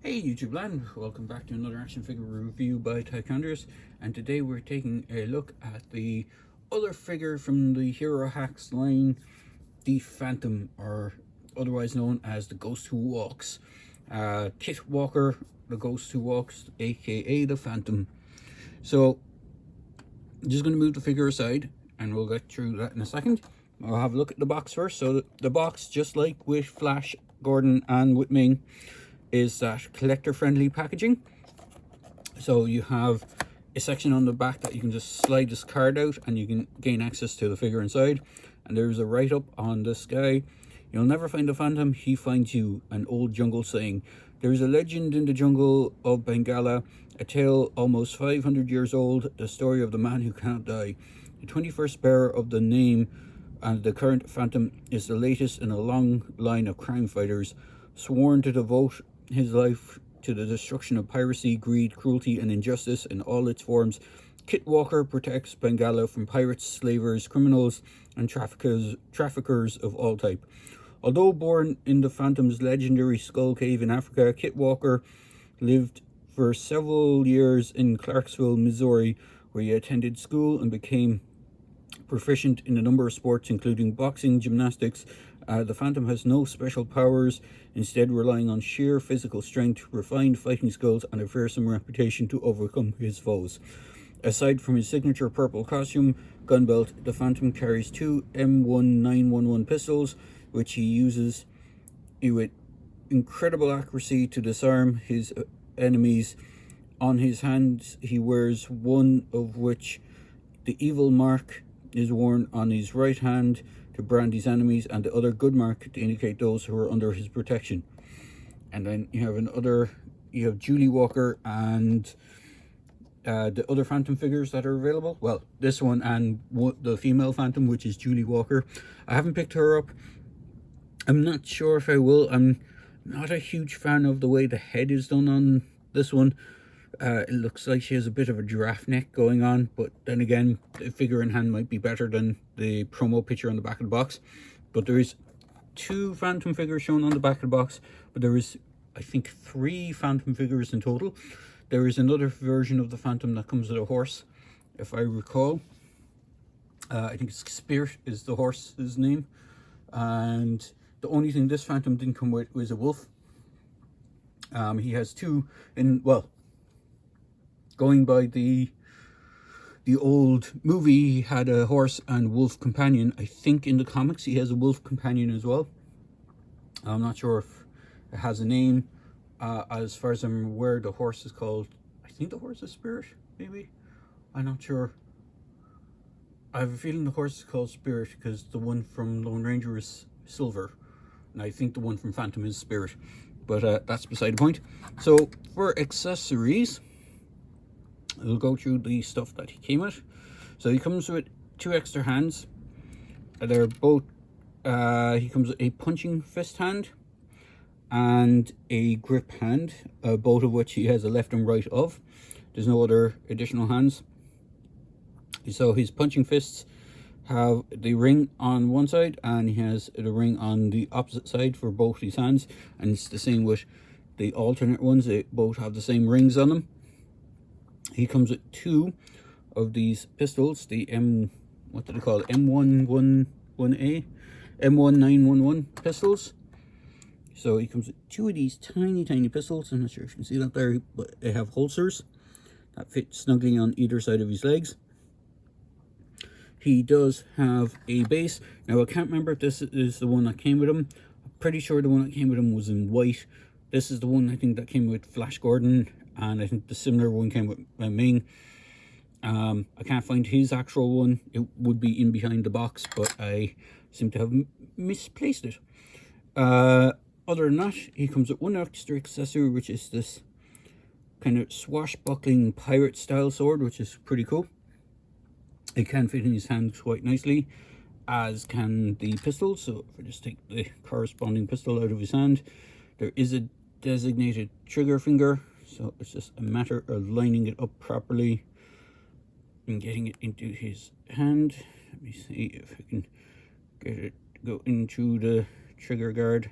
Hey YouTube land, welcome back to another action figure review by Tycondrius, and today we're taking a look at the other figure from the Hero Hacks line, the Phantom, or otherwise known as the Ghost Who Walks. Kit Walker, the Ghost Who Walks, aka the Phantom. So, I'm just going to move the figure aside and we'll get through that in a second. I'll have a look at the box first. So the box, just like with Flash Gordon and with Ming, is that collector friendly packaging. So you have a section on the back that you can just slide this card out and you can gain access to the figure inside. And there's a write-up on this guy: "You'll never find the Phantom, he finds you," an old jungle saying. "There is a legend in the jungle of Bengala, a tale almost 500 years old, the story of the man who cannot die. The 21st bearer of the name and the current Phantom is the latest in a long line of crime fighters, sworn to devote his life to the destruction of piracy, greed, cruelty, and injustice in all its forms. Kit Walker protects Bengala from pirates, slavers, criminals, and traffickers of all type. Although born in the Phantom's legendary Skull Cave in Africa, Kit Walker lived for several years in Clarksville, Missouri, where he attended school and became proficient in a number of sports, including boxing, gymnastics. The Phantom has no special powers, instead relying on sheer physical strength, refined fighting skills, and a fearsome reputation to overcome his foes. Aside from his signature purple costume, gun belt, the Phantom carries two M1911 pistols, which he uses with incredible accuracy to disarm his enemies. On his hands, he wears one of which the evil mark is worn on his right hand to brand his enemies, and the other good mark to indicate those who are under his protection. And then you have Julie Walker and the other Phantom figures that are available. Well, this one and the female Phantom, which is Julie Walker. I haven't picked her up. I'm not sure if I will. I'm not a huge fan of the way the head is done on this one. It looks like she has a bit of a giraffe neck going on, but then again, the figure in hand might be better than the promo picture on the back of the box. But there is two Phantom figures shown on the back of the box, but there is, I think, three Phantom figures in total. There is another version of the Phantom that comes with a horse, if I recall. I think it's Spirit is the horse's name. And the only thing this Phantom didn't come with was a wolf. He has two well, going by the old movie, he had a horse and wolf companion. I think in the comics he has a wolf companion as well. I'm not sure if it has a name. As far as I'm aware, the horse is called, I think the horse is Spirit, maybe? I'm not sure. I have a feeling the horse is called Spirit because the one from Lone Ranger is Silver, and I think the one from Phantom is Spirit. But that's beside the point. So for accessories, we'll go through the stuff that he came with. So he comes with two extra hands. They're both, he comes with a punching fist hand and a grip hand, both of which he has a left and right of. There's no other additional hands. So his punching fists have the ring on one side, and he has the ring on the opposite side for both his hands, and it's the same with the alternate ones. They both have the same rings on them. He comes with two of these pistols, the what do they call it? M111A, M1911 pistols. So he comes with two of these tiny pistols. I'm not sure if you can see that there, but they have holsters that fit snugly on either side of his legs. He does have a base. Now I can't remember if this is the one that came with him. I'm pretty sure the one that came with him was in white. This is the one I think that came with Flash Gordon, and I think the similar one came with Ming. I can't find his actual one. It would be in behind the box, but I seem to have misplaced it. Other than that, he comes with one extra accessory, which is this kind of swashbuckling pirate style sword, which is pretty cool. It can fit in his hands quite nicely, as can the pistol. So if I just take the corresponding pistol out of his hand, there is a designated trigger finger, so it's just a matter of lining it up properly and getting it into his hand. Let me see if I can get it to go into the trigger guard.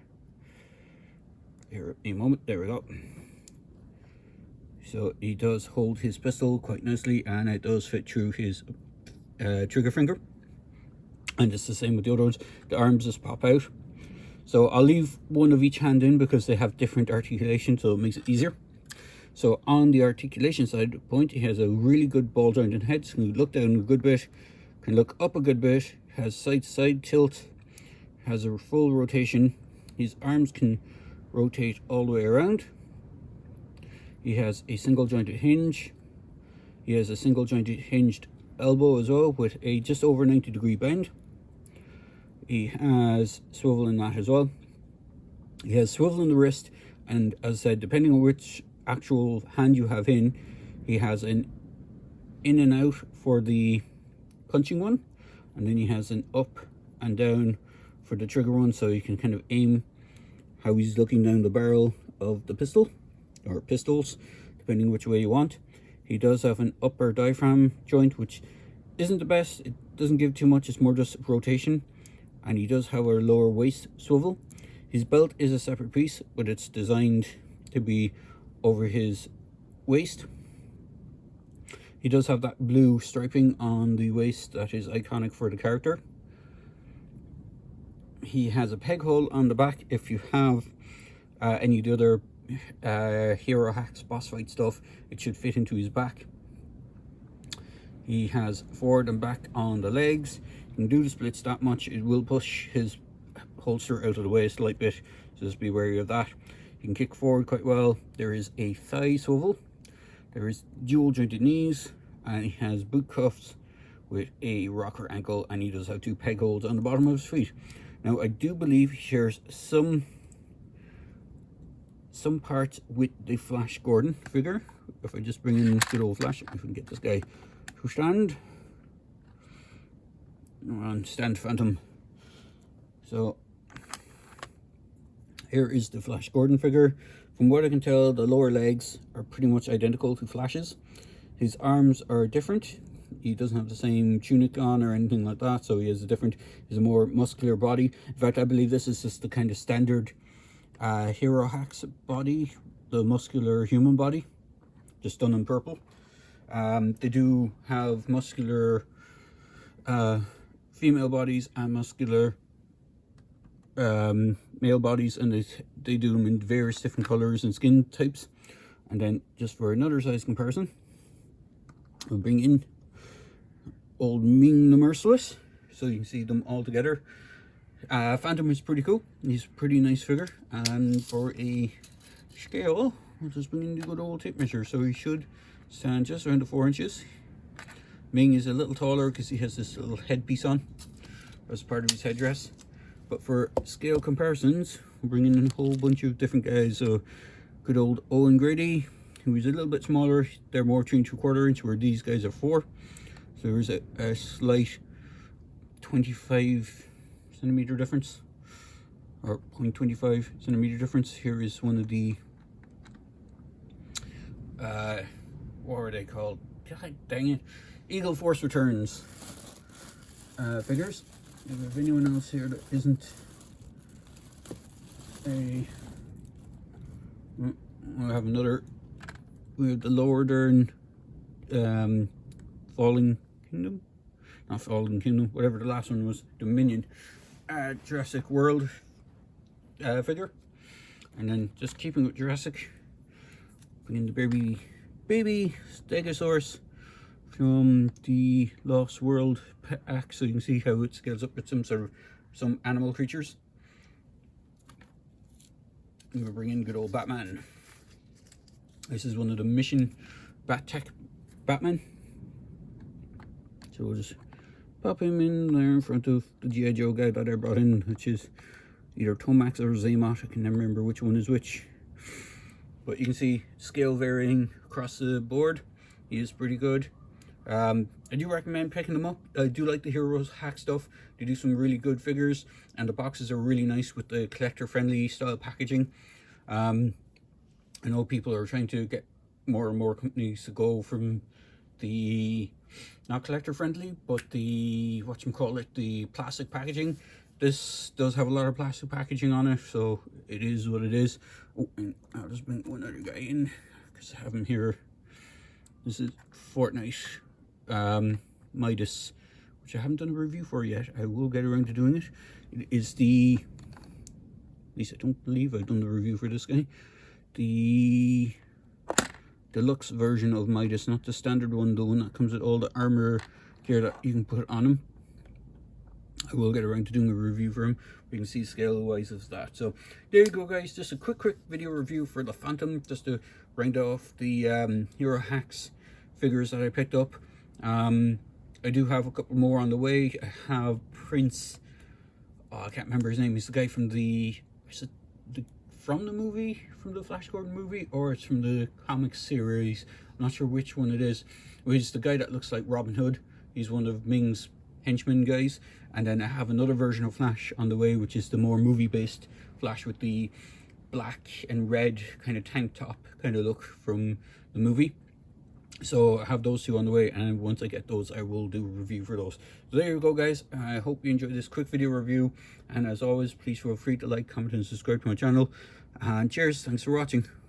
Here, a moment, there we go. So he does hold his pistol quite nicely, and it does fit through his trigger finger. And it's the same with the other ones. The arms just pop out. So I'll leave one of each hand in because they have different articulation, so it makes it easier. So on the articulation side point, he has a really good ball jointed head, so can look down a good bit, can look up a good bit, has side to side tilt, has a full rotation. His arms can rotate all the way around. He has a single jointed hinge. He has a single jointed hinged elbow as well with a just over 90-degree bend. He has swivel in that as well. He has swivel in the wrist, and as I said, depending on which actual hand you have in, he has an in and out for the punching one, and then he has an up and down for the trigger one, so you can kind of aim how he's looking down the barrel of the pistol or pistols, depending which way you want. He does have an upper diaphragm joint, which isn't the best. It doesn't give too much, it's more just rotation. And he does have a lower waist swivel. His belt is a separate piece, but it's designed to be over his waist. He does have that blue striping on the waist that is iconic for the character. He has a peg hole on the back. If you have any of the other Hero Hacks boss fight stuff, it should fit into his back. He has forward and back on the legs. You can do the splits that much. It will push his holster out of the way a slight bit, so just be wary of that. You can kick forward quite well. There is a thigh swivel. There is dual jointed knees, and he has boot cuffs with a rocker ankle, and he does have 2 peg holes on the bottom of his feet. Now I do believe he shares some parts with the Flash Gordon figure. If I just bring in good old Flash, if we can get this guy to stand. On stand Phantom. So here is the Flash Gordon figure. From what I can tell, the lower legs are pretty much identical to Flash's. His arms are different. He doesn't have the same tunic on or anything like that, so he has a more muscular body. In fact, I believe this is just the kind of standard Hero Hacks body, the muscular human body, just done in purple. They do have muscular female bodies and muscular male bodies, and they do them in various different colors and skin types. And then just for another size comparison, we'll bring in old Ming the Merciless, so you can see them all together. Phantom is pretty cool. He's a pretty nice figure, and for a scale, we'll just bring in the good old tape measure, so he should stand just around the 4 inches. Ming is a little taller because he has this little headpiece on as part of his headdress. But for scale comparisons, we're bringing in a whole bunch of different guys. So good old Owen Grady, who is a little bit smaller. They're more 3 3/4 inch, where these guys are 4. So there's a slight 25 centimeter difference, or 0.25 centimeter difference. Here is one of the what are they called? God dang it, Eagle Force Returns figures. If we have anyone else here that isn't a, we'll have another. We have the Lower Dern Falling Kingdom, not Fallen Kingdom, whatever the last one was, Dominion Jurassic World figure. And then just keeping with Jurassic, bring in the baby Stegosaurus from the Lost World pack, so you can see how it scales up with some animal creatures. And we'll bring in good old Batman. This is one of the Mission Bat-Tech Batman. So we'll just pop him in there in front of the G.I. Joe guy that I brought in, which is either Tomax or Zaymot. I can never remember which one is which. But you can see scale varying across the board. He is pretty good. I do recommend picking them up. I do like the Heroes Hack stuff. They do some really good figures, and the boxes are really nice with the collector-friendly style packaging. I know people are trying to get more and more companies to go from the, not collector-friendly, but the, the plastic packaging. This does have a lot of plastic packaging on it, so it is what it is. Oh, and I'll just bring one other guy in, because I have him here. This is Fortnite Midas, which I haven't done a review for yet. I will get around to doing it. It is the, at least I don't believe I've done the review for this guy, the deluxe version of Midas, not the standard one, the one that comes with all the armor gear that you can put on him. I will get around to doing a review for him. We can see scale wise of that. So there you go, guys. Just a quick video review for the Phantom, just to round off the Hero Hacks figures that I picked up. I do have a couple more on the way. I have Prince, I can't remember his name. He's the guy from the, is it from the movie, from the Flash Gordon movie, or it's from the comic series? I'm not sure which one it is. He's the guy that looks like Robin Hood. He's one of Ming's henchmen guys. And then I have another version of Flash on the way, which is the more movie-based Flash with the black and red kind of tank top kind of look from the movie. So I have those two on the way, and once I get those, I will do a review for those. So there you go, guys. I hope you enjoyed this quick video review, and as always, please feel free to like, comment, and subscribe to my channel. And cheers, thanks for watching.